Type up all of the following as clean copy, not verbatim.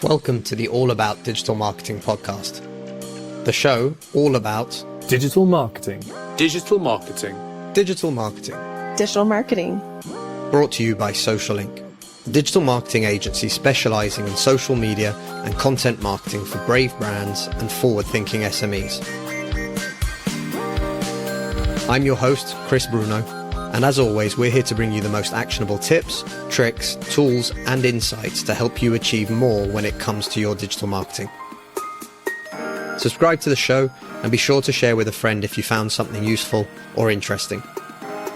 Welcome to the All About Digital Marketing podcast. The show all about digital marketing. Digital marketing. Digital marketing. Digital marketing. Brought to you by Social Inc., a digital marketing agency specializing in social media and content marketing for brave brands and forward-thinking SMEs. I'm your host, Chris Bruno, and as always, we're here to bring you the most actionable tips, tricks, tools, and insights to help you achieve more when it comes to your digital marketing. Subscribe to the show and be sure to share with a friend if you found something useful or interesting.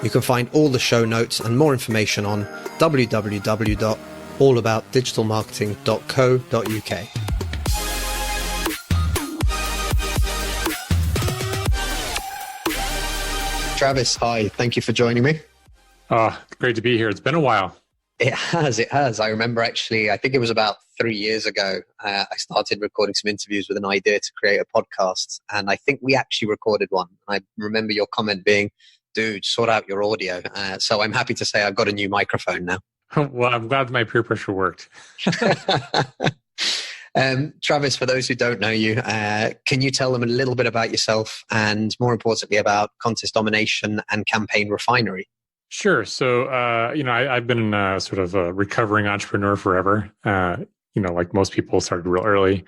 You can find all the show notes and more information on www.allaboutdigitalmarketing.co.uk. Travis, hi. Thank you for joining me. Great to be here. It's been a while. It has. I remember actually, I think it was about 3 years ago, I started recording some interviews with an idea to create a podcast. And I think we actually recorded one. I remember your comment being, dude, sort out your audio. So I'm happy to say I've got a new microphone now. Well, I'm glad my peer pressure worked. Travis, for those who don't know you, can you tell them a little bit about yourself and more importantly about Contest Domination and Campaign Refinery? Sure. So, I've been a sort of a recovering entrepreneur forever. Like most people, started real early.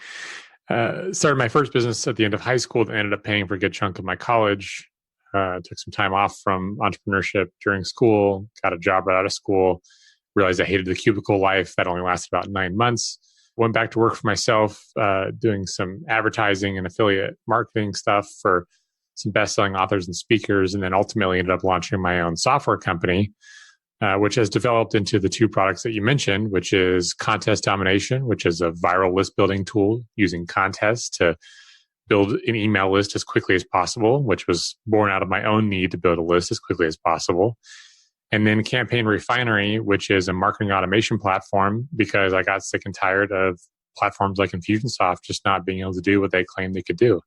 Started my first business at the end of high school that ended up paying for a good chunk of my college. Took some time off from entrepreneurship during school, got a job right out of school, realized I hated the cubicle life. That only lasted about 9 months. Went back to work for myself, doing some advertising and affiliate marketing stuff for some best-selling authors and speakers, and then ultimately ended up launching my own software company, which has developed into the two products that you mentioned, which is Contest Domination, which is a viral list building tool using contests to build an email list as quickly as possible, which was born out of my own need to build a list as quickly as possible. And then Campaign Refinery, which is a marketing automation platform, because I got sick and tired of platforms like Infusionsoft just not being able to do what they claimed they could do.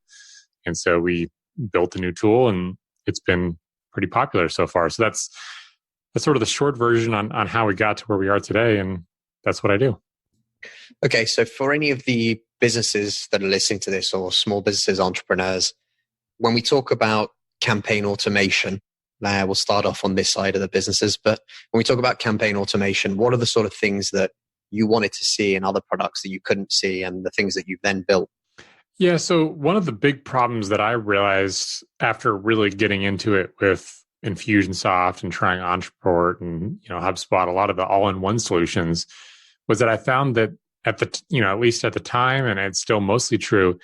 And so we built a new tool, and it's been pretty popular so far. So that's sort of the short version on how we got to where we are today, and that's what I do. Okay, so for any of the businesses that are listening to this, or small businesses, entrepreneurs, when we talk about campaign automation, we'll start off on this side of the businesses, but when we talk about campaign automation, what are the sort of things that you wanted to see in other products that you couldn't see, and the things that you've then built? Yeah, so one of the big problems that I realized after really getting into it with Infusionsoft and trying Ontraport and HubSpot, a lot of the all-in-one solutions, was that I found that at least at the time, and it's still mostly true,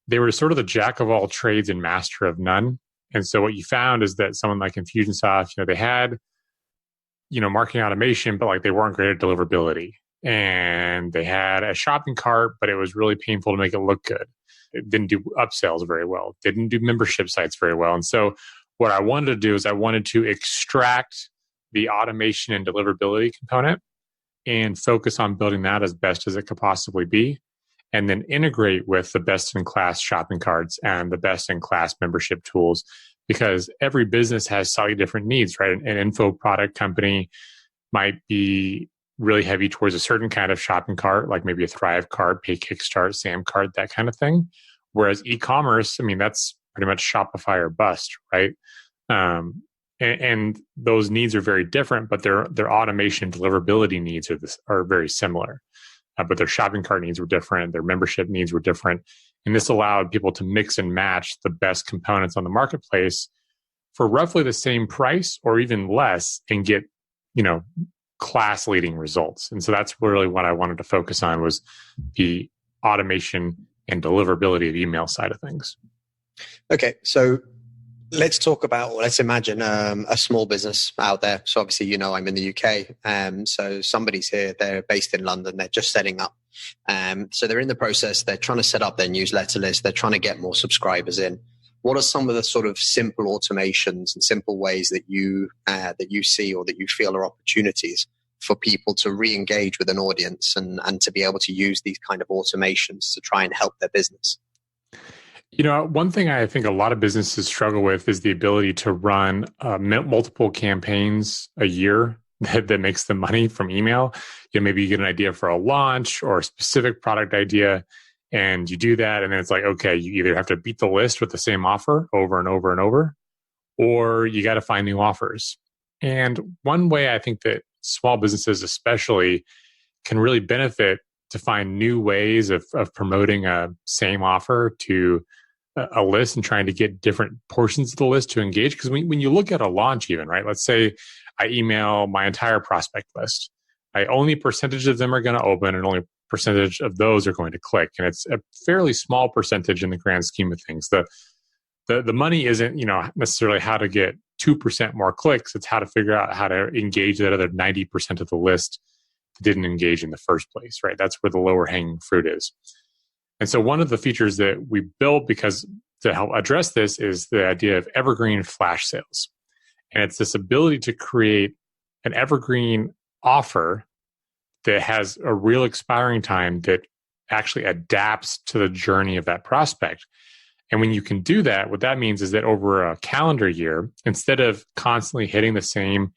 they were sort of the jack of all trades and master of none. And so what you found is that someone like Infusionsoft, they had, marketing automation, but they weren't great at deliverability. And they had a shopping cart, but it was really painful to make it look good. It didn't do upsells very well. Didn't do membership sites very well. And so what I wanted to do is I wanted to extract the automation and deliverability component and focus on building that as best as it could possibly be, and then integrate with the best-in-class shopping carts and the best-in-class membership tools, because every business has slightly different needs, right? An info product company might be really heavy towards a certain kind of shopping cart, like maybe a Thrive cart, Pay Kickstart, Sam cart, that kind of thing. Whereas e-commerce, that's pretty much Shopify or bust, right? And those needs are very different, but their automation deliverability needs are very similar. But their shopping cart needs were different, their membership needs were different. And this allowed people to mix and match the best components on the marketplace for roughly the same price or even less and get, class leading results. And so that's really what I wanted to focus on, was the automation and deliverability of email side of things. Okay, so let's imagine a small business out there. So obviously, I'm in the UK. So somebody's here, they're based in London, they're just setting up. So they're in the process, they're trying to set up their newsletter list, they're trying to get more subscribers in. What are some of the sort of simple automations and simple ways that you see or that you feel are opportunities for people to re-engage with an audience and to be able to use these kind of automations to try and help their business? One thing I think a lot of businesses struggle with is the ability to run multiple campaigns a year that makes the money from email. Maybe you get an idea for a launch or a specific product idea, and you do that, and then it's like, okay, you either have to beat the list with the same offer over and over and over, or you got to find new offers. And one way I think that small businesses especially can really benefit to find new ways of promoting a same offer to a list and trying to get different portions of the list to engage. Because when you look at a launch even, right, let's say I email my entire prospect list. Only percentage of them are going to open and only percentage of those are going to click. And it's a fairly small percentage in the grand scheme of things. The money isn't, necessarily how to get 2% more clicks. It's how to figure out how to engage that other 90% of the list that didn't engage in the first place, right? That's where the lower hanging fruit is. And so one of the features that we built because to help address this is the idea of Evergreen flash sales. And it's this ability to create an Evergreen offer that has a real expiring time that actually adapts to the journey of that prospect. And when you can do that, what that means is that over a calendar year, instead of constantly hitting the same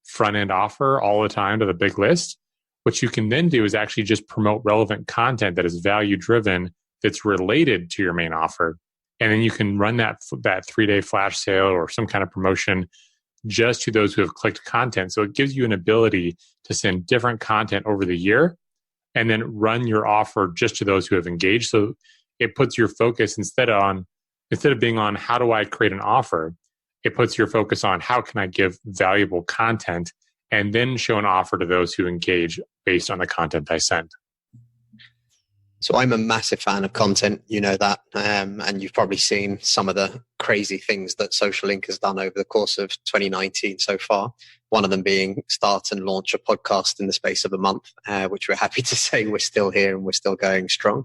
front end offer all the time to the big list, what you can then do is actually just promote relevant content that is value driven, that's related to your main offer. And then you can run that 3-day flash sale or some kind of promotion just to those who have clicked content. So it gives you an ability to send different content over the year and then run your offer just to those who have engaged. So it puts your focus instead of being on how do I create an offer, it puts your focus on how can I give valuable content and then show an offer to those who engage based on the content I send. So I'm a massive fan of content, you know that, and you've probably seen some of the crazy things that Social Link has done over the course of 2019 so far. One of them being start and launch a podcast in the space of a month, which we're happy to say we're still here and we're still going strong.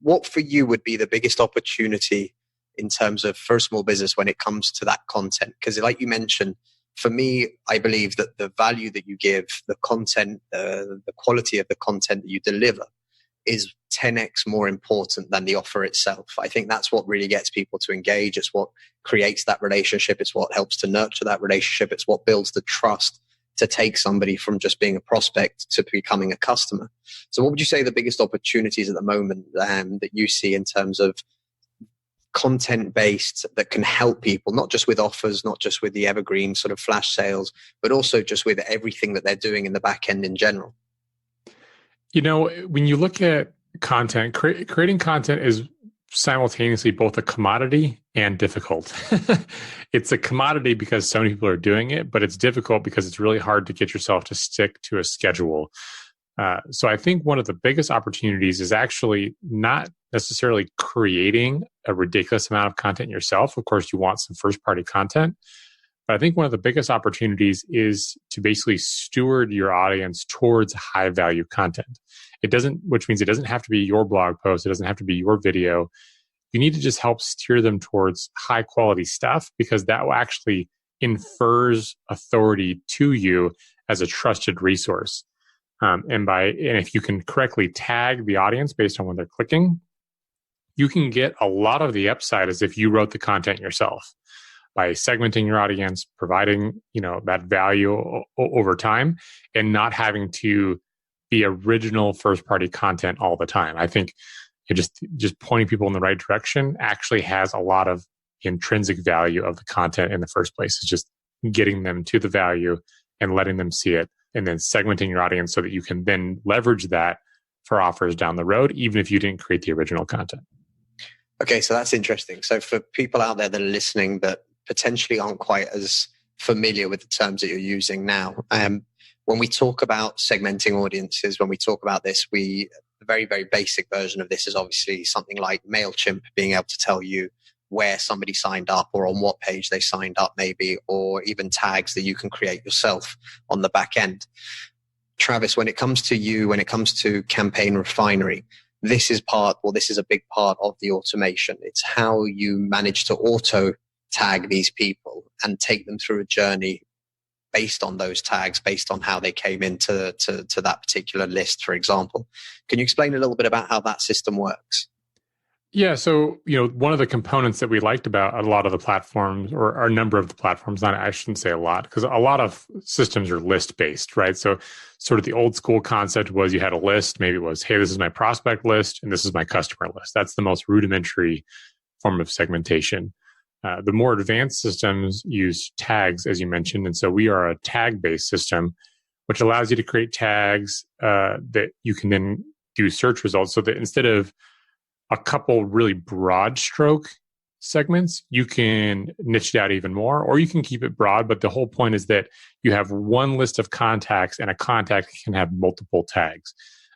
What for you would be the biggest opportunity in terms of for a small business when it comes to that content? Because like you mentioned, for me, I believe that the value that you give, the content, the quality of the content that you deliver is 10x more important than the offer itself. I think that's what really gets people to engage. It's what creates that relationship. It's what helps to nurture that relationship. It's what builds the trust to take somebody from just being a prospect to becoming a customer. So what would you say are the biggest opportunities at the moment that you see in terms of content based that can help people, not just with offers, not just with the Evergreen sort of flash sales, but also just with everything that they're doing in the back end in general? When you look at content, creating content is simultaneously both a commodity and difficult. It's a commodity because so many people are doing it, but it's difficult because it's really hard to get yourself to stick to a schedule. So I think one of the biggest opportunities is actually not necessarily creating a ridiculous amount of content yourself. Of course, you want some first-party content. But I think one of the biggest opportunities is to basically steward your audience towards high-value content. Which means it doesn't have to be your blog post. It doesn't have to be your video. You need to just help steer them towards high-quality stuff because that will actually infers authority to you as a trusted resource. And if you can correctly tag the audience based on when they're clicking, you can get a lot of the upside as if you wrote the content yourself by segmenting your audience, providing that value over time, and not having to be original first-party content all the time. I think just pointing people in the right direction actually has a lot of intrinsic value of the content in the first place. It's just getting them to the value and letting them see it, and then segmenting your audience so that you can then leverage that for offers down the road, even if you didn't create the original content. Okay, so that's interesting. So for people out there that are listening that potentially aren't quite as familiar with the terms that you're using now, when we talk about segmenting audiences, when we talk about this, the very, very basic version of this is obviously something like MailChimp being able to tell you where somebody signed up or on what page they signed up maybe, or even tags that you can create yourself on the back end. Travis, when it comes to Campaign Refinery, this is a big part of the automation. It's how you manage to auto tag these people and take them through a journey based on those tags, based on how they came into that particular list, for example. Can you explain a little bit about how that system works? Yeah. So, one of the components that we liked about a lot of the platforms, or a number of the platforms, not, I shouldn't say a lot, because a lot of systems are list based, right? So, sort of the old school concept was you had a list. Maybe it was, hey, this is my prospect list and this is my customer list. That's the most rudimentary form of segmentation. The more advanced systems use tags, as you mentioned. And so we are a tag based system, which allows you to create tags that you can then do search results, so that instead of a couple really broad stroke segments, you can niche it out even more, or you can keep it broad. But the whole point is that you have one list of contacts, and a contact can have multiple tags.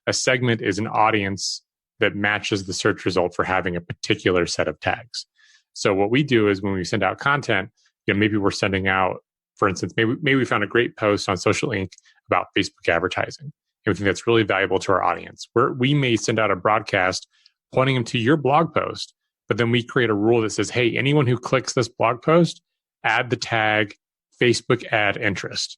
A segment is an audience that matches the search result for having a particular set of tags. So what we do is when we send out content, maybe we're sending out, for instance, maybe we found a great post on Social Inc. about Facebook advertising. And we think that's really valuable to our audience. We may send out a broadcast pointing them to your blog post, but then we create a rule that says, hey, anyone who clicks this blog post, add the tag Facebook ad interest.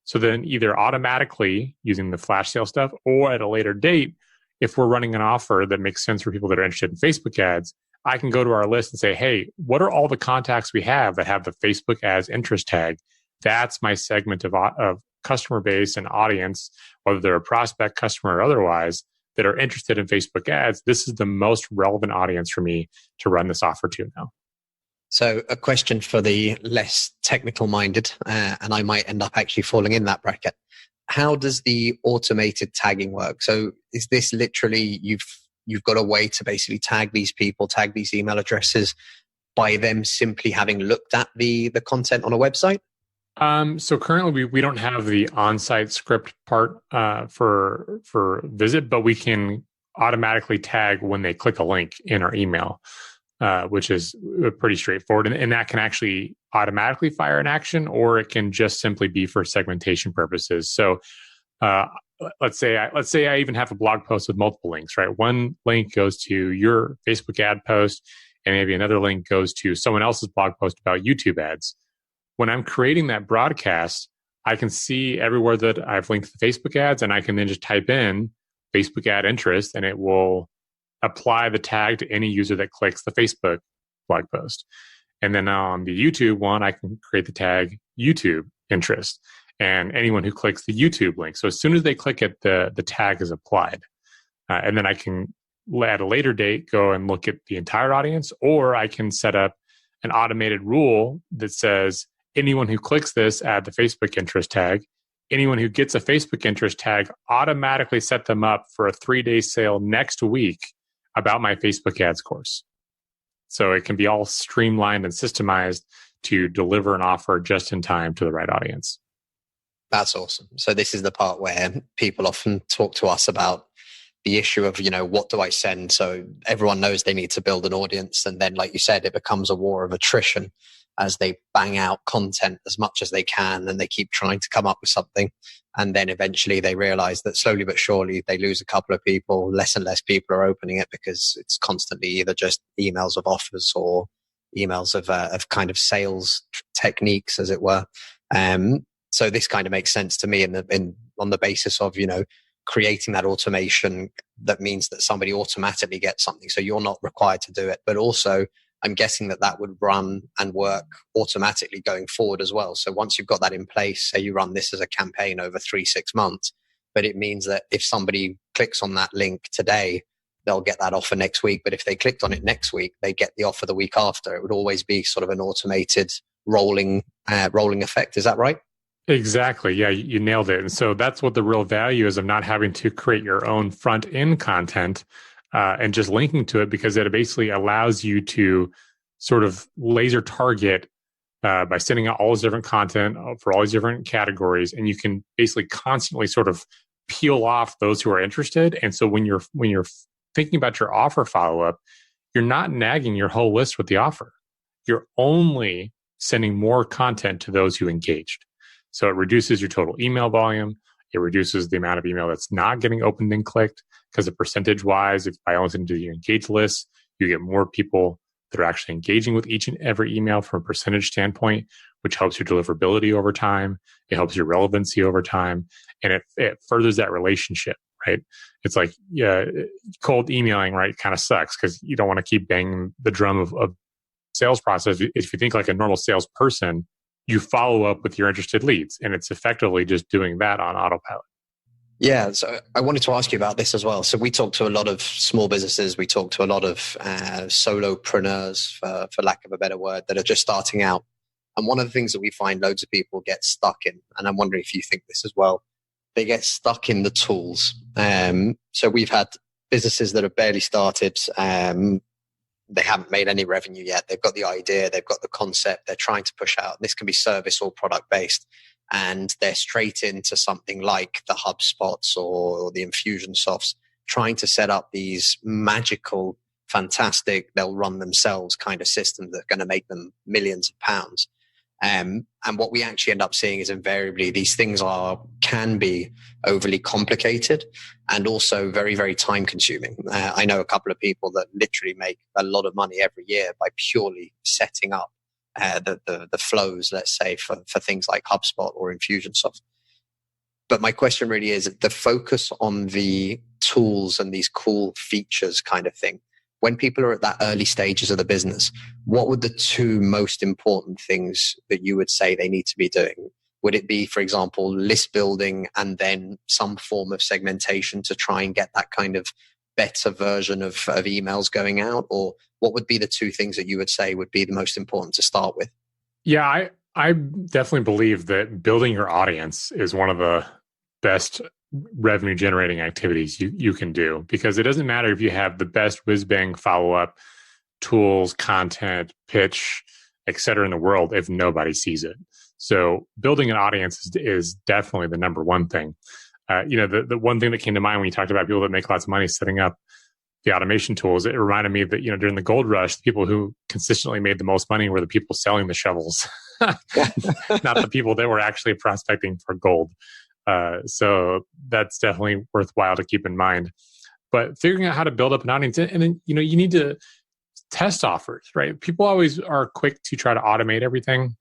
So then either automatically using the flash sale stuff, or at a later date, if we're running an offer that makes sense for people that are interested in Facebook ads, I can go to our list and say, hey, what are all the contacts we have that have the Facebook ads interest tag? That's my segment of customer base and audience, whether they're a prospect, customer, or otherwise, that are interested in Facebook ads. This is the most relevant audience for me to run this offer to now. So a question for the less technical minded, and I might end up actually falling in that bracket. How does the automated tagging work? So is this literally you've got a way to basically tag these people, tag these email addresses by them simply having looked at the content on a website? So currently we don't have the on-site script part for visit, but we can automatically tag when they click a link in our email, which is pretty straightforward. And that can actually automatically fire an action, or it can just simply be for segmentation purposes. So let's say I even have a blog post with multiple links, right? One link goes to your Facebook ad post, and maybe another link goes to someone else's blog post about YouTube ads. When I'm creating that broadcast, I can see everywhere that I've linked the Facebook ads, and I can then just type in Facebook ad interest, and it will apply the tag to any user that clicks the Facebook blog post. And then on the YouTube one, I can create the tag YouTube interest, and anyone who clicks the YouTube link. So as soon as they click it, the tag is applied. And then I can, at a later date, go and look at the entire audience, or I can set up an automated rule that says, anyone who clicks this, add the Facebook interest tag. Anyone who gets a Facebook interest tag, automatically set them up for a 3-day sale next week about my Facebook ads course. So it can be all streamlined and systemized to deliver an offer just in time to the right audience. That's awesome. So this is the part where people often talk to us about the issue of, what do I send? So everyone knows they need to build an audience. And then, like you said, it becomes a war of attrition as they bang out content as much as they can, and they keep trying to come up with something. And then eventually they realize that slowly but surely they lose a couple of people. Less and less people are opening it because it's constantly either just emails of offers or emails of kind of sales techniques, as it were. So this kind of makes sense to me on the basis of, creating that automation that means that somebody automatically gets something. So you're not required to do it, but also I'm guessing that would run and work automatically going forward as well. So once you've got that in place, say you run this as a campaign over 3-6 months, but it means that if somebody clicks on that link today, they'll get that offer next week. But if they clicked on it next week, they get the offer the week after. It would always be sort of an automated rolling effect. Is that right? Exactly. Yeah, you nailed it. And so that's what the real value is of not having to create your own front end content and just linking to it, because it basically allows you to sort of laser target by sending out all this different content for all these different categories. And you can basically constantly sort of peel off those who are interested. And so when you're thinking about your offer follow-up, you're not nagging your whole list with the offer. You're only sending more content to those who engaged. So it reduces your total email volume. It reduces the amount of email that's not getting opened and clicked, because the percentage-wise, if by only sending to your engaged list, you get more people that are actually engaging with each and every email from a percentage standpoint, which helps your deliverability over time. It helps your relevancy over time, and it furthers that relationship, right? It's like, yeah, cold emailing, right, kind of sucks because you don't want to keep banging the drum of sales process. If you think like a normal salesperson, you follow up with your interested leads, and it's effectively just doing that on autopilot. Yeah, so I wanted to ask you about this as well. So we talk to a lot of small businesses, we talk to a lot of solopreneurs, for lack of a better word, that are just starting out. And one of the things that we find loads of people get stuck in, and I'm wondering if you think this as well, they get stuck in the tools. So we've had businesses that have barely started. They haven't made any revenue yet. They've got the idea, they've got the concept, they're trying to push out. This can be service or product based. And they're straight into something like the HubSpots or the Infusionsoft, trying to set up these magical, fantastic, they'll run themselves kind of systems that are going to make them millions of pounds. And what we actually end up seeing is invariably these things can be overly complicated and also very, very time consuming. I know a couple of people that literally make a lot of money every year by purely setting up the flows, let's say, for things like HubSpot or Infusionsoft. But my question really is the focus on the tools and these cool features kind of thing. When people are at that early stages of the business, what would the two most important things that you would say they need to be doing? Would it be, for example, list building and then some form of segmentation to try and get that kind of better version of emails going out? Or what would be the two things that you would say would be the most important to start with? Yeah, I definitely believe that building your audience is one of the best revenue generating activities you can do, because it doesn't matter if you have the best whiz bang follow-up tools, content, pitch, etc. in the world if nobody sees it. So building an audience is definitely the number one thing. The one thing that came to mind when you talked about people that make lots of money setting up the automation tools, it reminded me that, during the gold rush, the people who consistently made the most money were the people selling the shovels, not the people that were actually prospecting for gold. So that's definitely worthwhile to keep in mind. But figuring out how to build up an audience, and then, you need to test offers, right? People always are quick to try to automate everything,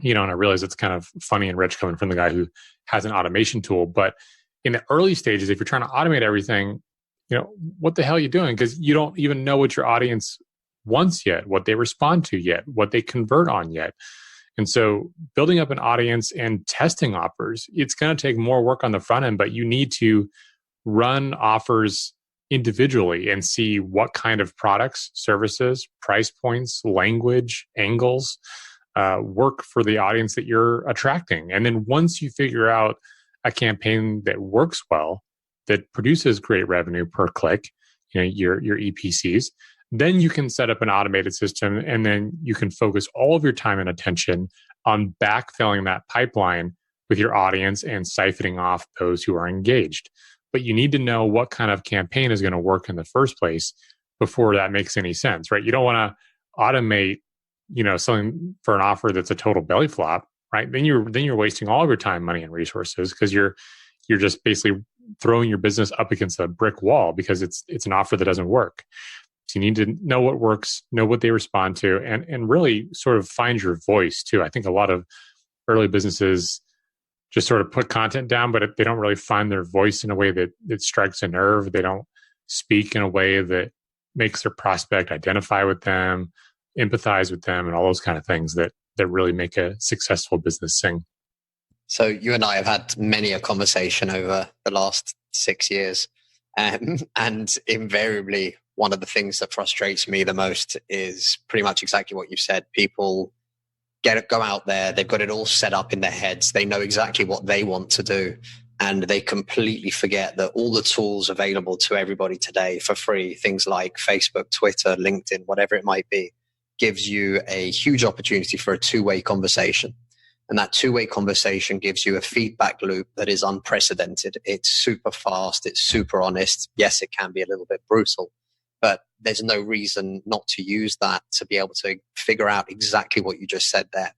and I realize it's kind of funny and rich coming from the guy who has an automation tool. But in the early stages, if you're trying to automate everything, what the hell are you doing? Because you don't even know what your audience wants yet, what they respond to yet, what they convert on yet. And so building up an audience and testing offers, it's going to take more work on the front end, but you need to run offers individually and see what kind of products, services, price points, language, angles work for the audience that you're attracting. And then once you figure out a campaign that works well, that produces great revenue per click, your EPCs, then you can set up an automated system, and then you can focus all of your time and attention on backfilling that pipeline with your audience and siphoning off those who are engaged. But you need to know what kind of campaign is going to work in the first place before that makes any sense, right? You don't want to automate, something for an offer that's a total belly flop, right? Then you're wasting all of your time, money, and resources, because you're just basically throwing your business up against a brick wall because it's an offer that doesn't work. So you need to know what works, know what they respond to, and really sort of find your voice too. I think a lot of early businesses just sort of put content down, but they don't really find their voice in a way that strikes a nerve. They don't speak in a way that makes their prospect identify with them, empathize with them, and all those kind of things that really make a successful business sing. So you and I have had many a conversation over the last 6 years. And invariably, one of the things that frustrates me the most is pretty much exactly what you said. People go out there, they've got it all set up in their heads. They know exactly what they want to do. And they completely forget that all the tools available to everybody today for free, things like Facebook, Twitter, LinkedIn, whatever it might be, gives you a huge opportunity for a two-way conversation. And that two-way conversation gives you a feedback loop that is unprecedented. It's super fast. It's super honest. Yes, it can be a little bit brutal, but there's no reason not to use that to be able to figure out exactly what you just said there.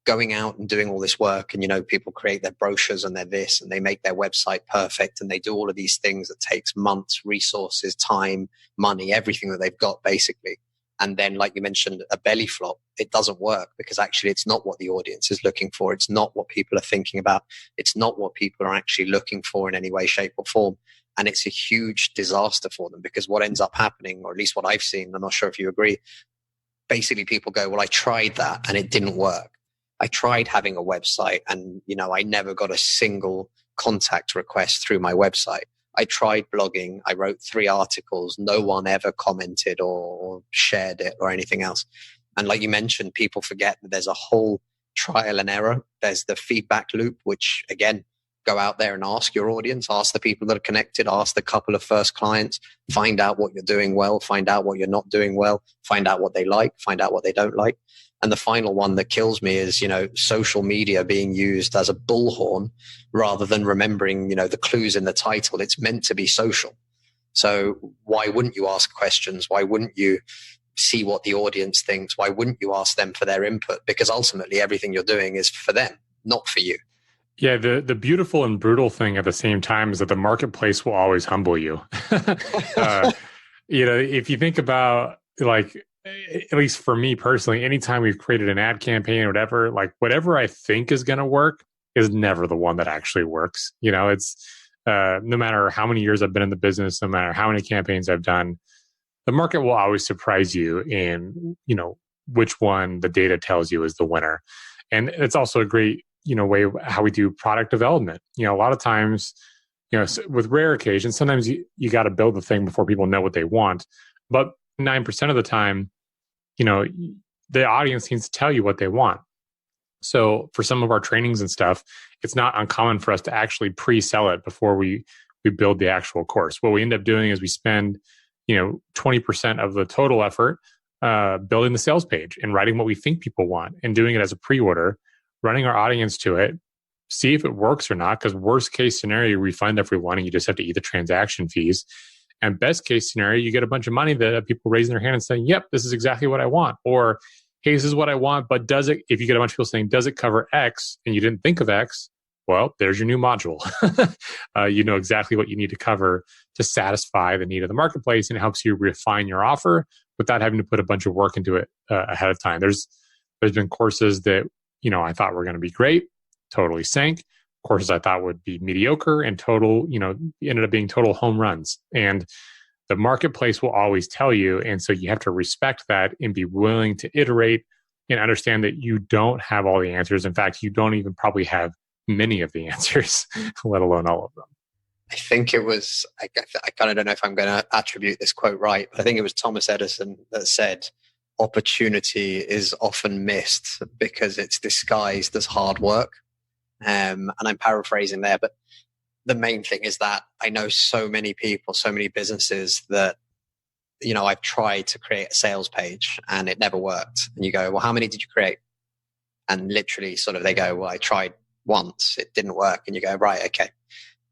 Going out and doing all this work, and people create their brochures and their this, and they make their website perfect, and they do all of these things that takes months, resources, time, money, everything that they've got basically. And then, like you mentioned, a belly flop, it doesn't work because actually it's not what the audience is looking for. It's not what people are thinking about. It's not what people are actually looking for in any way, shape or form. And it's a huge disaster for them, because what ends up happening, or at least what I've seen, I'm not sure if you agree, basically people go, well, I tried that and it didn't work. I tried having a website and, I never got a single contact request through my website. I tried blogging. I wrote 3 articles. No one ever commented or shared it or anything else. And like you mentioned, people forget that there's a whole trial and error. There's the feedback loop, which again, go out there and ask your audience, ask the people that are connected, ask the couple of first clients, find out what you're doing well, find out what you're not doing well, find out what they like, find out what they don't like. And the final one that kills me is, social media being used as a bullhorn rather than remembering, the clues in the title. It's meant to be social. So why wouldn't you ask questions? Why wouldn't you see what the audience thinks? Why wouldn't you ask them for their input? Because ultimately everything you're doing is for them, not for you. Yeah, the beautiful and brutal thing at the same time is that the marketplace will always humble you. If you think about, like, at least for me personally, anytime we've created an ad campaign or whatever, like whatever I think is going to work is never the one that actually works. It's no matter how many years I've been in the business, no matter how many campaigns I've done, the market will always surprise you in, which one the data tells you is the winner. And it's also a great, way of how we do product development. A lot of times, with rare occasions, sometimes you got to build the thing before people know what they want. But 9% of the time, the audience needs to tell you what they want. So for some of our trainings and stuff, it's not uncommon for us to actually pre-sell it before we build the actual course. What we end up doing is we spend, 20% of the total effort building the sales page and writing what we think people want and doing it as a pre-order, running our audience to it, see if it works or not, because worst case scenario, you refund everyone and you just have to eat the transaction fees. And best case scenario, you get a bunch of money that people raising their hand and saying, yep, this is exactly what I want. Or, hey, this is what I want, but does it, if you get a bunch of people saying, does it cover X and you didn't think of X, well, there's your new module. You know exactly what you need to cover to satisfy the need of the marketplace, and it helps you refine your offer without having to put a bunch of work into it ahead of time. There's been courses that, I thought were going to be great, totally sank. Courses I thought would be mediocre and total, ended up being total home runs. And the marketplace will always tell you. And so you have to respect that and be willing to iterate and understand that you don't have all the answers. In fact, you don't even probably have many of the answers, let alone all of them. I think it was, I kind of don't know if I'm going to attribute this quote right, but I think it was Thomas Edison that said, opportunity is often missed because it's disguised as hard work. And I'm paraphrasing there, but the main thing is that I know so many people, so many businesses that, I've tried to create a sales page and it never worked. And you go, well, how many did you create? And literally sort of they go, well, I tried once, it didn't work. And you go, right, okay.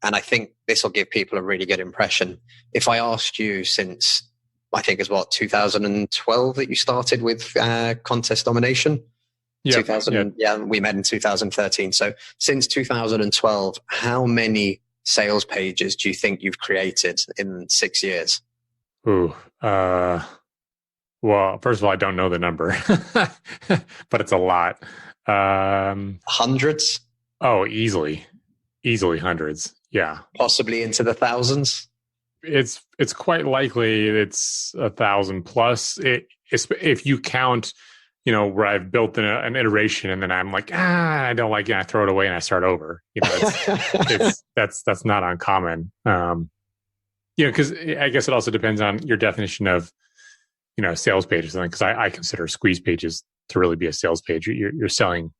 And I think this will give people a really good impression. If I asked you since, I think it's 2012 that you started with contest domination? Yeah, 2000, yeah, we met in 2013. So since 2012, how many sales pages do you think you've created in 6 years? Ooh, well, first of all, I don't know the number, but it's a lot. Hundreds? Oh, easily hundreds. Yeah, possibly into the thousands. It's quite likely it's 1,000 plus. If you count, where I've built an iteration and then I'm like, I don't like it, I throw it away and I start over. That's not uncommon. Because I guess it also depends on your definition of, sales pages. Because I consider squeeze pages to really be a sales page. You're selling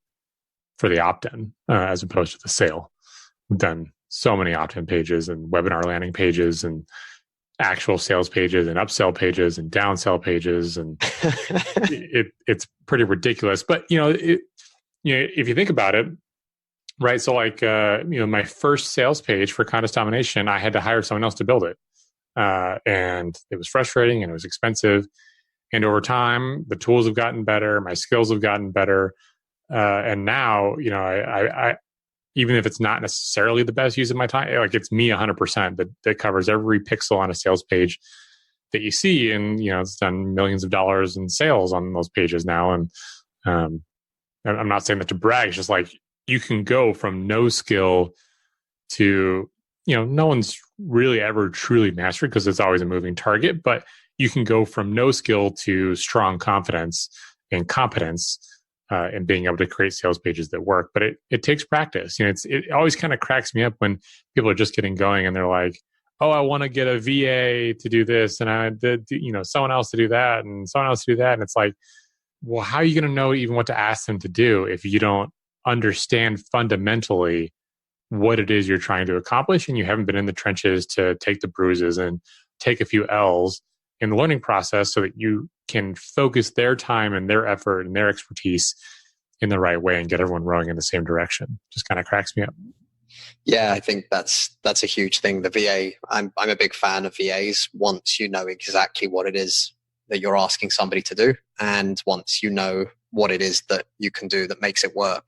for the opt-in as opposed to the sale. We've done so many opt-in pages and webinar landing pages and actual sales pages and upsell pages and downsell pages, and it's pretty ridiculous. But if you think about it, right? So like my first sales page for contest domination, I had to hire someone else to build it, and it was frustrating and it was expensive. And over time, the tools have gotten better, my skills have gotten better, and now I even if it's not necessarily the best use of my time, like it's me 100% that covers every pixel on a sales page that you see. And, it's done millions of dollars in sales on those pages now. And I'm not saying that to brag. It's just like you can go from no skill to no one's really ever truly mastered because it's always a moving target, but you can go from no skill to strong confidence and competence in being able to create sales pages that work. But it takes practice. It always kind of cracks me up when people are just getting going and they're like, oh, I want to get a VA to do this, and I did, someone else to do that, and someone else to do that. And it's like, well, how are you going to know even what to ask them to do if you don't understand fundamentally what it is you're trying to accomplish, and you haven't been in the trenches to take the bruises and take a few L's in the learning process so that you can focus their time and their effort and their expertise in the right way and get everyone rowing in the same direction. Just kind of cracks me up. Yeah, I think that's a huge thing. The VA, I'm a big fan of VAs once you know exactly what it is that you're asking somebody to do, and once you know what it is that you can do that makes it work.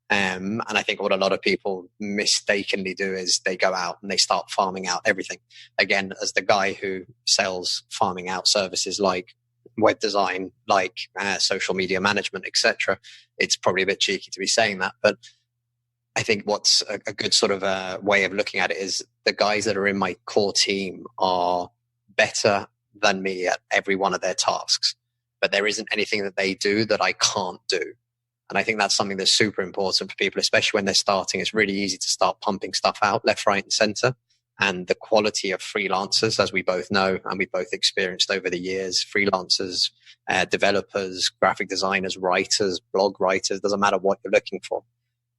And I think what a lot of people mistakenly do is they go out and they start farming out everything. Again, as the guy who sells farming out services like web design, like social media management, etc., it's probably a bit cheeky to be saying that, but I think what's a good sort of way of looking at it is the guys that are in my core team are better than me at every one of their tasks, but there isn't anything that they do that I can't do. And I think that's something that's super important for people, especially when they're starting. It's really easy to start pumping stuff out left, right, and center. And the quality of freelancers, as we both know, and we've both experienced over the years, freelancers, developers, graphic designers, writers, blog writers, doesn't matter what you're looking for,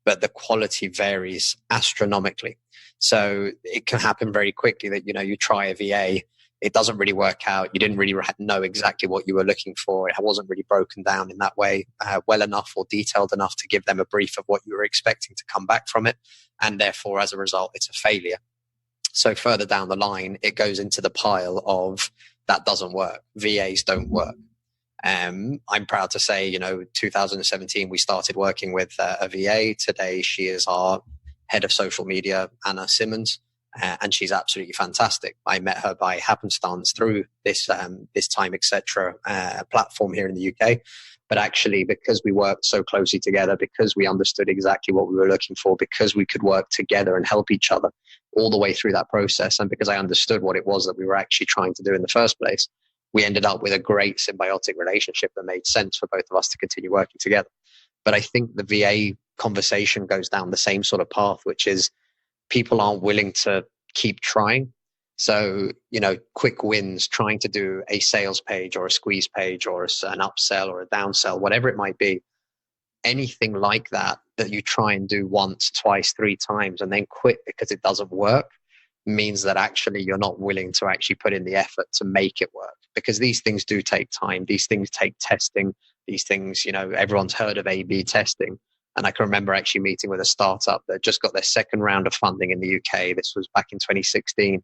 but the quality varies astronomically. So it can happen very quickly that, you try a VA, it doesn't really work out. You didn't really know exactly what you were looking for. It wasn't really broken down in that way well enough or detailed enough to give them a brief of what you were expecting to come back from it. And therefore, as a result, it's a failure. So further down the line, it goes into the pile of that doesn't work. VAs don't work. I'm proud to say, 2017, we started working with a VA. Today, she is our head of social media, Anna Simmons. And she's absolutely fantastic. I met her by happenstance through this Time Etc. Platform here in the UK. But actually, because we worked so closely together, because we understood exactly what we were looking for, because we could work together and help each other all the way through that process, and because I understood what it was that we were actually trying to do in the first place, we ended up with a great symbiotic relationship that made sense for both of us to continue working together. But I think the VA conversation goes down the same sort of path, which is people aren't willing to keep trying. So, quick wins, trying to do a sales page or a squeeze page or an upsell or a downsell, whatever it might be, anything like that you try and do once, twice, 3 times and then quit because it doesn't work, means that actually you're not willing to actually put in the effort to make it work. Because these things do take time. These things take testing. These things, everyone's heard of A/B testing. And I can remember actually meeting with a startup that just got their second round of funding in the UK. This was back in 2016.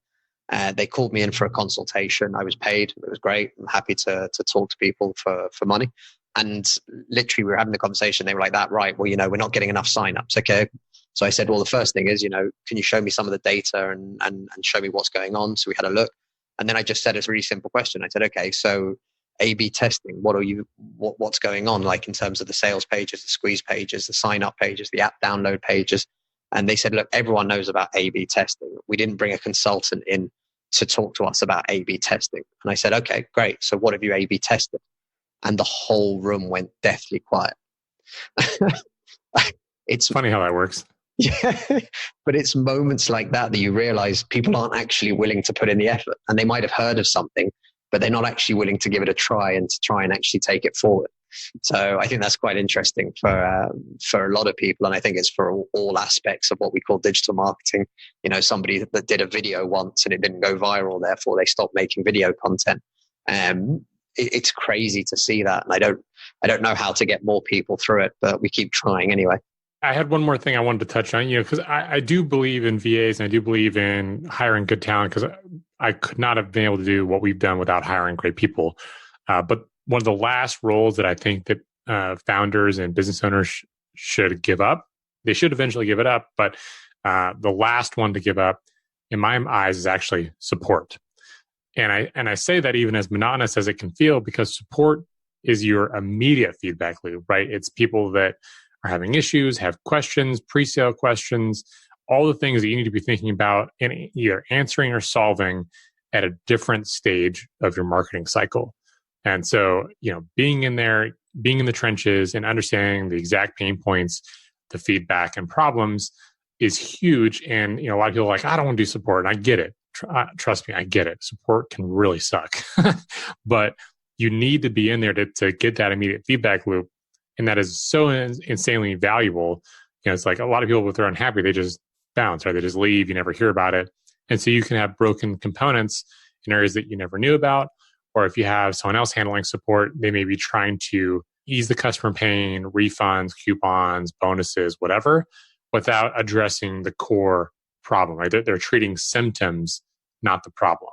They called me in for a consultation. I was paid. It was great. I'm happy to talk to people for money. And literally we were having the conversation. They were like that, right? Well, we're not getting enough signups. Okay. So I said, well, the first thing is, can you show me some of the data and show me what's going on? So we had a look. And then I just said a really simple question. I said, okay, so A/B testing, what's going on, like in terms of the sales pages, the squeeze pages, the sign up pages, the app download pages? And they said, look, everyone knows about A/B testing. We didn't bring a consultant in to talk to us about A/B testing. And I said, okay, great. So what have you A/B tested? And the whole room went deathly quiet. It's funny how that works. Yeah, but it's moments like that you realize people aren't actually willing to put in the effort, and they might have heard of something, but they're not actually willing to give it a try and to try and actually take it forward. So I think that's quite interesting for a lot of people, and I think it's for all aspects of what we call digital marketing. Somebody that did a video once and it didn't go viral, therefore they stopped making video content. It's crazy to see that, and I don't know how to get more people through it, but we keep trying anyway. I had one more thing I wanted to touch on, because I do believe in VAs and I do believe in hiring good talent, because I could not have been able to do what we've done without hiring great people. But one of the last roles that I think that founders and business owners should give up, they should eventually give it up, but the last one to give up, in my eyes, is actually support. And I say that even as monotonous as it can feel, because support is your immediate feedback loop, right? It's people that are having issues, have questions, pre-sale questions, all the things that you need to be thinking about and either answering or solving at a different stage of your marketing cycle. And so, being in there, being in the trenches and understanding the exact pain points, the feedback and problems is huge. And, a lot of people are like, I don't want to do support. And I get it. Trust me, I get it. Support can really suck. But you need to be in there to get that immediate feedback loop. And that is so insanely valuable. It's like a lot of people, if they're unhappy, they just bounce, right? They just leave. You never hear about it. And so you can have broken components in areas that you never knew about. Or if you have someone else handling support, they may be trying to ease the customer pain, refunds, coupons, bonuses, whatever, without addressing the core problem, right? They're treating symptoms, not the problem.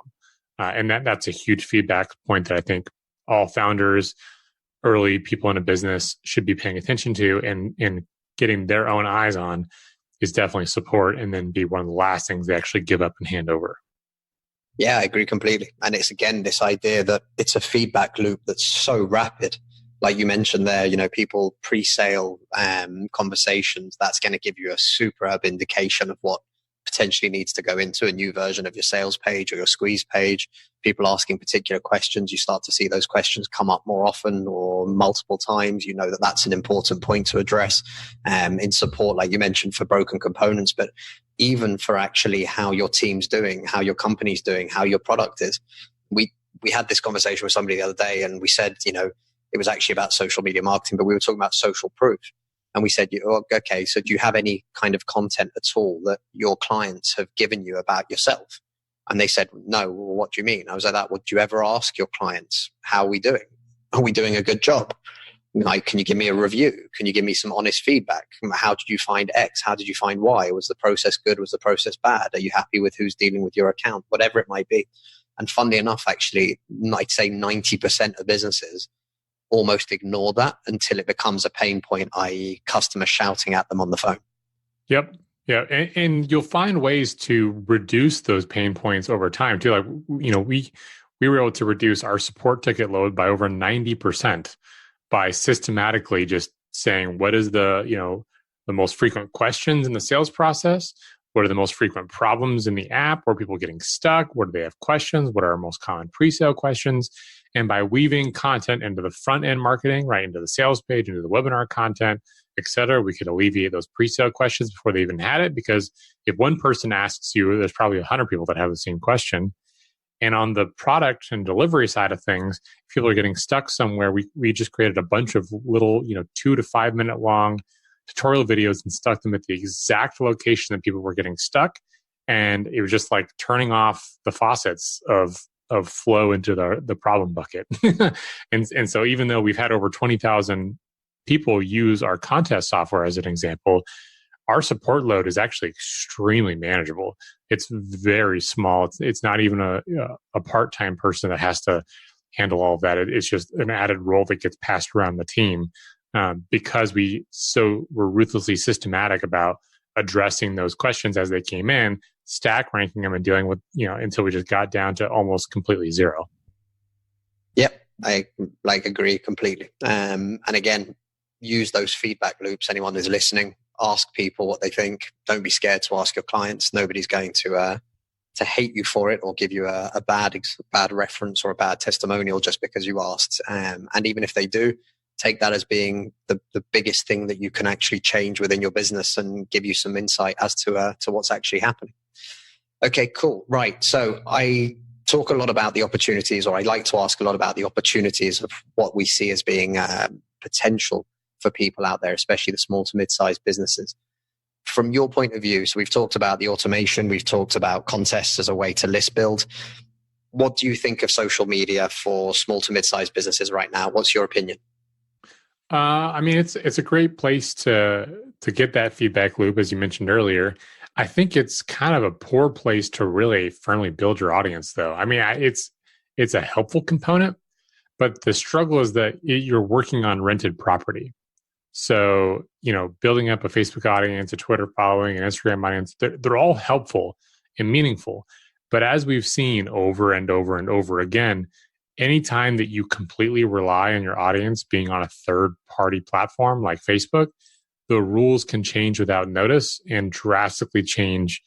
And that's a huge feedback point that I think all founders, early people in a business should be paying attention to and getting their own eyes on is definitely support, and then be one of the last things they actually give up and hand over. Yeah, I agree completely. And it's, again, this idea that it's a feedback loop that's so rapid. Like you mentioned there, people pre-sale conversations, that's going to give you a superb indication of what potentially needs to go into a new version of your sales page or your squeeze page. People asking particular questions, you start to see those questions come up more often or multiple times. You know that that's an important point to address in support, like you mentioned, for broken components, but even for actually how your team's doing, how your company's doing, how your product is. We had this conversation with somebody the other day, and we said, it was actually about social media marketing, but we were talking about social proof. And we said, okay, so do you have any kind of content at all that your clients have given you about yourself? And they said, no. Well, what do you mean? I was like, well, do you ever ask your clients, how are we doing? Are we doing a good job? Like, can you give me a review? Can you give me some honest feedback? How did you find X? How did you find Y? Was the process good? Was the process bad? Are you happy with who's dealing with your account? Whatever it might be. And funnily enough, actually, I'd say 90% of businesses almost ignore that until it becomes a pain point, i.e. customers shouting at them on the phone. Yep. Yeah. And you'll find ways to reduce those pain points over time too. Like, we were able to reduce our support ticket load by over 90% by systematically just saying, what is the most frequent questions in the sales process? What are the most frequent problems in the app? Where people getting stuck? Where do they have questions? What are our most common pre-sale questions? And by weaving content into the front end marketing, right into the sales page, into the webinar content, et cetera, we could alleviate those pre-sale questions before they even had it. Because if one person asks you, there's probably 100 people that have the same question. And on the product and delivery side of things, if people are getting stuck somewhere, we just created a bunch of little, 2 to 5 minute long tutorial videos and stuck them at the exact location that people were getting stuck. And it was just like turning off the faucets of flow into the problem bucket. and so even though we've had over 20,000 people use our contest software as an example, our support load is actually extremely manageable. It's very small. It's not even a part-time person that has to handle all of that. It's just an added role that gets passed around the team because we're ruthlessly systematic about addressing those questions as they came in, stack ranking them and dealing with, until we just got down to almost completely zero. Yep. I agree completely. And again, use those feedback loops. Anyone who's listening, ask people what they think. Don't be scared to ask your clients. Nobody's going to hate you for it or give you a bad reference or a bad testimonial just because you asked. And even if they do, take that as being the biggest thing that you can actually change within your business and give you some insight as to what's actually happening. Okay, cool. Right. So I talk a lot about the opportunities, or I like to ask a lot about the opportunities of what we see as being potential for people out there, especially the small to mid-sized businesses. From your point of view, so we've talked about the automation, we've talked about contests as a way to list build. What do you think of social media for small to mid-sized businesses right now? What's your opinion? It's a great place to get that feedback loop, as you mentioned earlier. I think it's kind of a poor place to really firmly build your audience, though. It's a helpful component, but the struggle is that you're working on rented property. So, building up a Facebook audience, a Twitter following, an Instagram audience, they're all helpful and meaningful. But as we've seen over and over and over again, anytime that you completely rely on your audience being on a third-party platform like Facebook, the rules can change without notice and drastically change,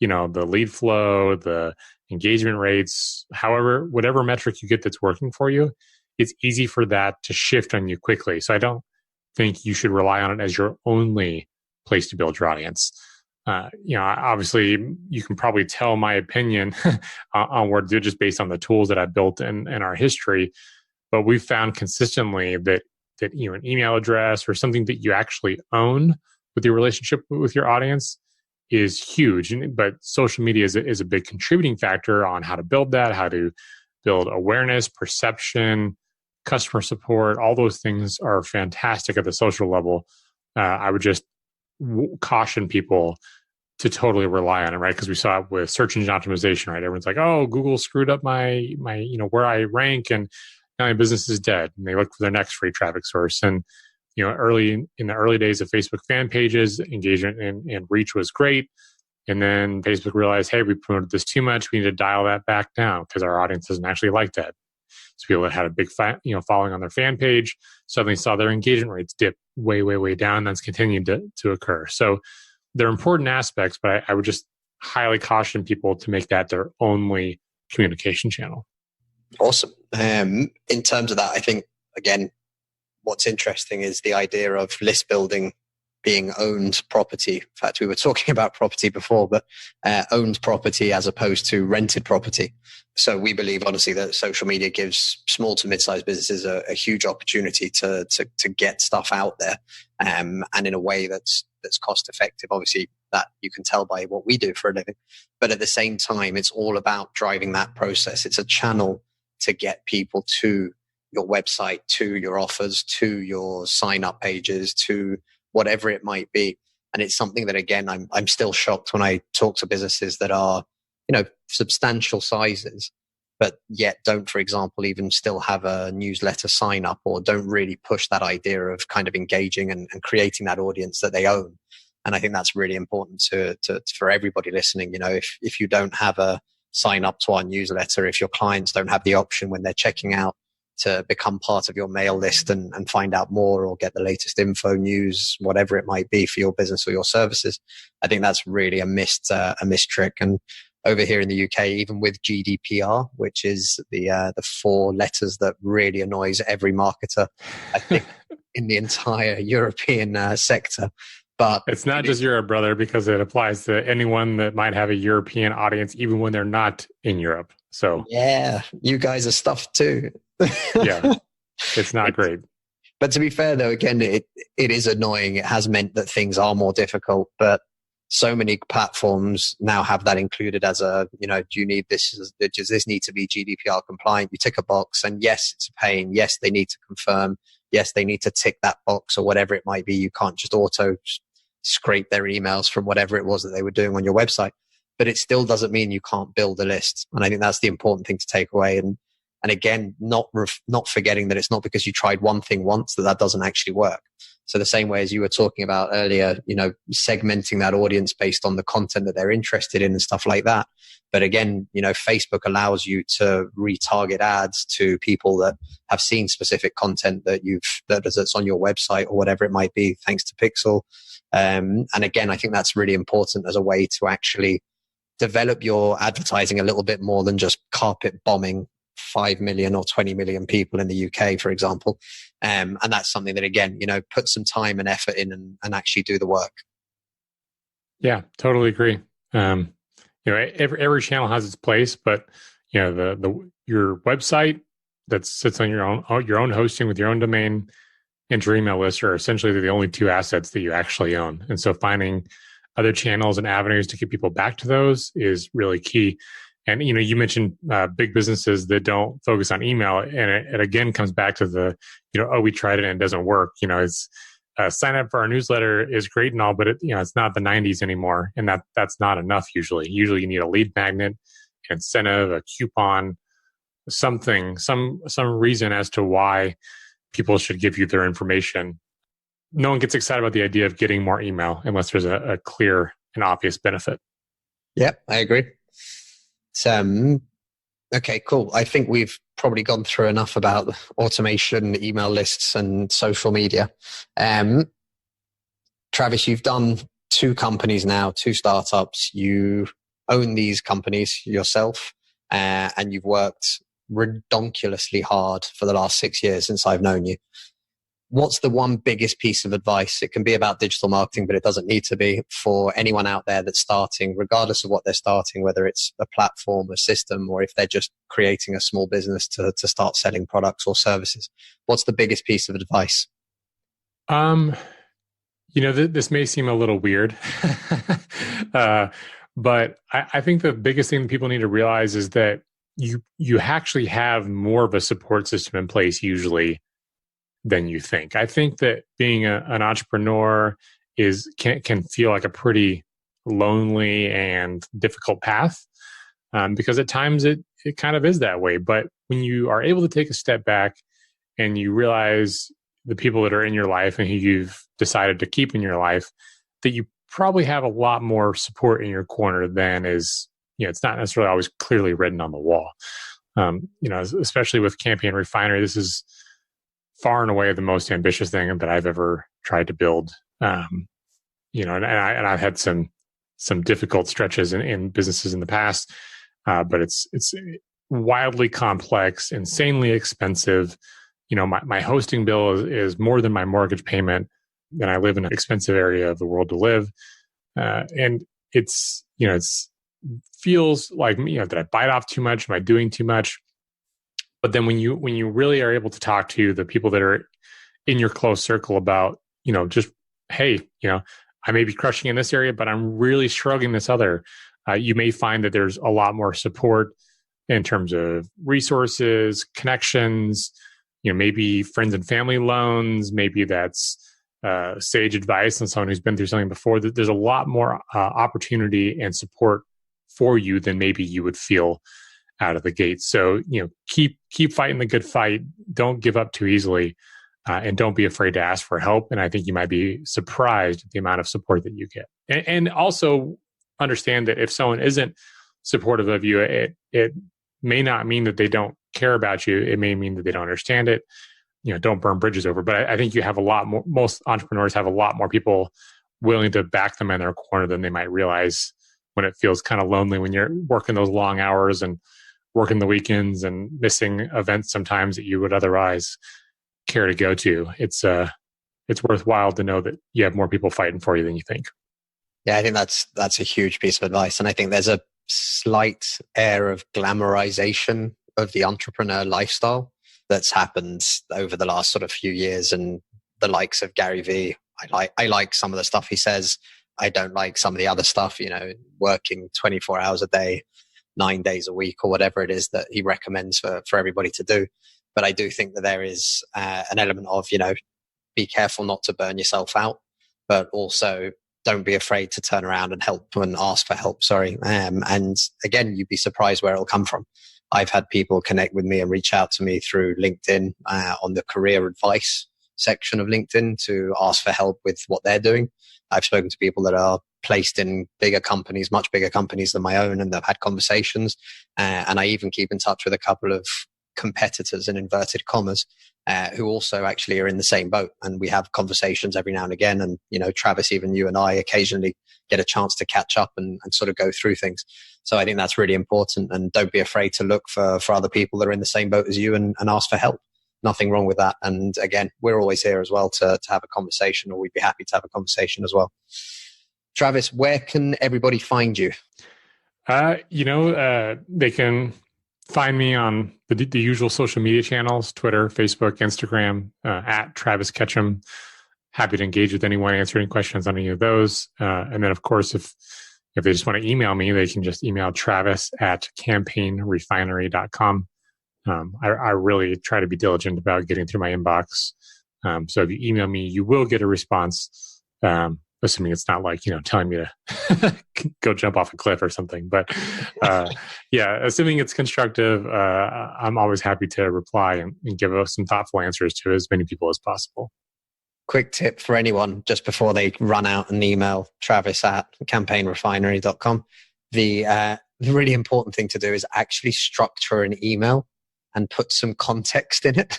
the lead flow, the engagement rates, however, whatever metric you get that's working for you. It's easy for that to shift on you quickly. So I don't think you should rely on it as your only place to build your audience. Obviously, you can probably tell my opinion on where to do just based on the tools that I built in our history. But we've found consistently that an email address or something that you actually own with your relationship with your audience is huge. But social media is a big contributing factor on how to build that, how to build awareness, perception, customer support. All those things are fantastic at the social level. I would just caution people to totally rely on it, right? Because we saw it with search engine optimization, right? Everyone's like, "Oh, Google screwed up my where I rank, and now my business is dead." And they look for their next free traffic source. And in the early days of Facebook fan pages, engagement and reach was great. And then Facebook realized, hey, we promoted this too much. We need to dial that back down because our audience doesn't actually like that. So people that had a big following on their fan page suddenly saw their engagement rates dip way, way, way down. That's continued to occur. So they're important aspects, but I would just highly caution people to make that their only communication channel. Awesome. In terms of that, I think, again, what's interesting is the idea of list building being owned property. In fact, we were talking about property before, but owned property as opposed to rented property. So we believe, honestly, that social media gives small to mid-sized businesses a huge opportunity to get stuff out there, and in a way that's cost effective. Obviously, that you can tell by what we do for a living. But at the same time, it's all about driving that process. It's a channel to get people to your website, to your offers, to your sign-up pages, to whatever it might be. And it's something that, again, I'm still shocked when I talk to businesses that are, substantial sizes, but yet don't, for example, even still have a newsletter sign up, or don't really push that idea of kind of engaging and creating that audience that they own. And I think that's really important for everybody listening. If you don't have a sign up to our newsletter, if your clients don't have the option when they're checking out to become part of your mail list and find out more or get the latest info, news, whatever it might be for your business or your services, I think that's really a missed trick. And over here in the UK, even with GDPR, which is the 4 letters that really annoys every marketer, I think, in the entire European sector. But it's not just Europe, brother, because it applies to anyone that might have a European audience, even when they're not in Europe. So yeah, you guys are stuffed too. Yeah, it's not great. But to be fair, though, again, it is annoying. It has meant that things are more difficult, but so many platforms now have that included as do you need this? Does this need to be GDPR compliant? You tick a box, and yes, it's a pain. Yes, they need to confirm. Yes, they need to tick that box or whatever it might be. You can't just auto scrape their emails from whatever it was that they were doing on your website. But it still doesn't mean you can't build a list. And I think that's the important thing to take away. And again, not forgetting that it's not because you tried one thing once that doesn't actually work. So the same way as you were talking about earlier, segmenting that audience based on the content that they're interested in and stuff like that. But again, Facebook allows you to retarget ads to people that have seen specific content that's on your website or whatever it might be, thanks to Pixel. And again, I think that's really important as a way to actually develop your advertising a little bit more than just carpet bombing 5 million or 20 million people in the UK, for example. And that's something that, again, put some time and effort in and actually do the work. Yeah, totally agree. Every channel has its place, but your website that sits on your own hosting with your own domain and your email list are essentially the only 2 assets that you actually own. And so finding other channels and avenues to get people back to those is really key. And, you mentioned big businesses that don't focus on email. And it again comes back to the, we tried it and it doesn't work. It's sign up for our newsletter is great and all, but it's not the 90s anymore. And that's not enough usually. Usually you need a lead magnet, an incentive, a coupon, something, some reason as to why people should give you their information. No one gets excited about the idea of getting more email unless there's a clear and obvious benefit. Yep, I agree. Okay, cool. I think we've probably gone through enough about automation, email lists, and social media. Trying Travis, you've done 2 companies now, 2 startups. You own these companies yourself, and you've worked redonkulously hard for the last 6 years since I've known you. What's the one biggest piece of advice? It can be about digital marketing, but it doesn't need to be, for anyone out there that's starting, regardless of what they're starting, whether it's a platform, a system, or if they're just creating a small business to start selling products or services. What's the biggest piece of advice? This may seem a little weird, but I think the biggest thing that people need to realize is that you actually have more of a support system in place usually than you think. I think that being an entrepreneur can feel like a pretty lonely and difficult path, because at times it kind of is that way. But when you are able to take a step back and you realize the people that are in your life and who you've decided to keep in your life, that you probably have a lot more support in your corner than is, it's not necessarily always clearly written on the wall. Especially with Campaign Refinery, this is far and away the most ambitious thing that I've ever tried to build. And I've had some difficult stretches in businesses in the past, but it's wildly complex, insanely expensive. My hosting bill is more than my mortgage payment, and I live in an expensive area of the world to live. And it's feels like, did I bite off too much? Am I doing too much? But then when you really are able to talk to the people that are in your close circle about, just, hey, I may be crushing in this area, but I'm really struggling this other, you may find that there's a lot more support in terms of resources, connections, maybe friends and family loans, maybe that's sage advice on someone who's been through something before. There's a lot more opportunity and support for you than maybe you would feel out of the gate. So, keep fighting the good fight. Don't give up too easily, and don't be afraid to ask for help. And I think you might be surprised at the amount of support that you get. And also understand that if someone isn't supportive of you, it may not mean that they don't care about you. It may mean that they don't understand it. Don't burn bridges over. But I think you have a lot more, most entrepreneurs have a lot more people willing to back them in their corner than they might realize, when it feels kind of lonely when you're working those long hours and working the weekends and missing events sometimes that you would otherwise care to go to. It's worthwhile to know that you have more people fighting for you than you think. Yeah, I think that's a huge piece of advice. And I think there's a slight air of glamorization of the entrepreneur lifestyle that's happened over the last sort of few years. And the likes of Gary Vee, I like some of the stuff he says. I don't like some of the other stuff, working 24 hours a day, 9 days a week, or whatever it is that he recommends for everybody to do. But I do think that there is an element of, be careful not to burn yourself out, but also don't be afraid to turn around and help and ask for help. And again, you'd be surprised where it'll come from. I've had people connect with me and reach out to me through LinkedIn on the career advice section of LinkedIn to ask for help with what they're doing. I've spoken to people that are placed in bigger companies, much bigger companies than my own, and they've had conversations. And I even keep in touch with a couple of competitors, in inverted commas, who also actually are in the same boat. And we have conversations every now and again. And, Travis, even you and I occasionally get a chance to catch up and sort of go through things. So I think that's really important. And don't be afraid to look for other people that are in the same boat as you and ask for help. Nothing wrong with that. And again, we're always here as well to have a conversation, or we'd be happy to have a conversation as well. Travis, where can everybody find you? They can find me on the usual social media channels: Twitter, Facebook, Instagram, at Travis Ketchum. Happy to engage with anyone, answer any questions on any of those. And then, of course, if they just want to email me, they can just email travis@campaignrefinery.com. I really try to be diligent about getting through my inbox. So if you email me, you will get a response, assuming it's not like, telling me to go jump off a cliff or something. But assuming it's constructive, I'm always happy to reply and give us some thoughtful answers to as many people as possible. Quick tip for anyone just before they run out and email travis@campaignrefinery.com. The really important thing to do is actually structure an email and put some context in it.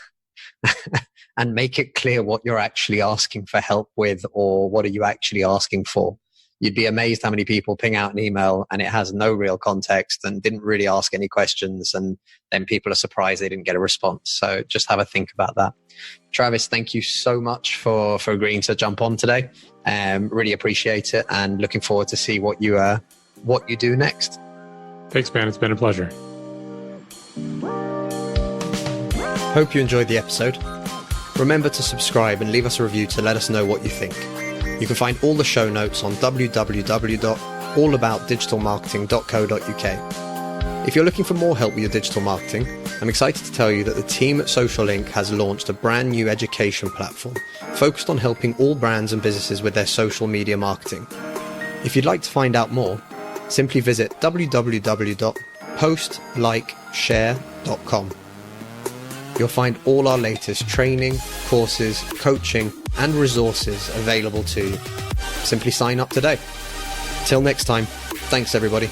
and make it clear what you're actually asking for help with, or what are you actually asking for. You'd be amazed how many people ping out an email and it has no real context and didn't really ask any questions. And then people are surprised they didn't get a response. So just have a think about that. Travis, thank you so much for agreeing to jump on today. Really appreciate it, and looking forward to see what you do next. Thanks, man. It's been a pleasure. Hope you enjoyed the episode. Remember to subscribe and leave us a review to let us know what you think. You can find all the show notes on www.allaboutdigitalmarketing.co.uk. If you're looking for more help with your digital marketing, I'm excited to tell you that the team at Social Link has launched a brand new education platform focused on helping all brands and businesses with their social media marketing. If you'd like to find out more, simply visit www.postlikeshare.com. You'll find all our latest training, courses, coaching, and resources available to you. Simply sign up today. Till next time, thanks everybody.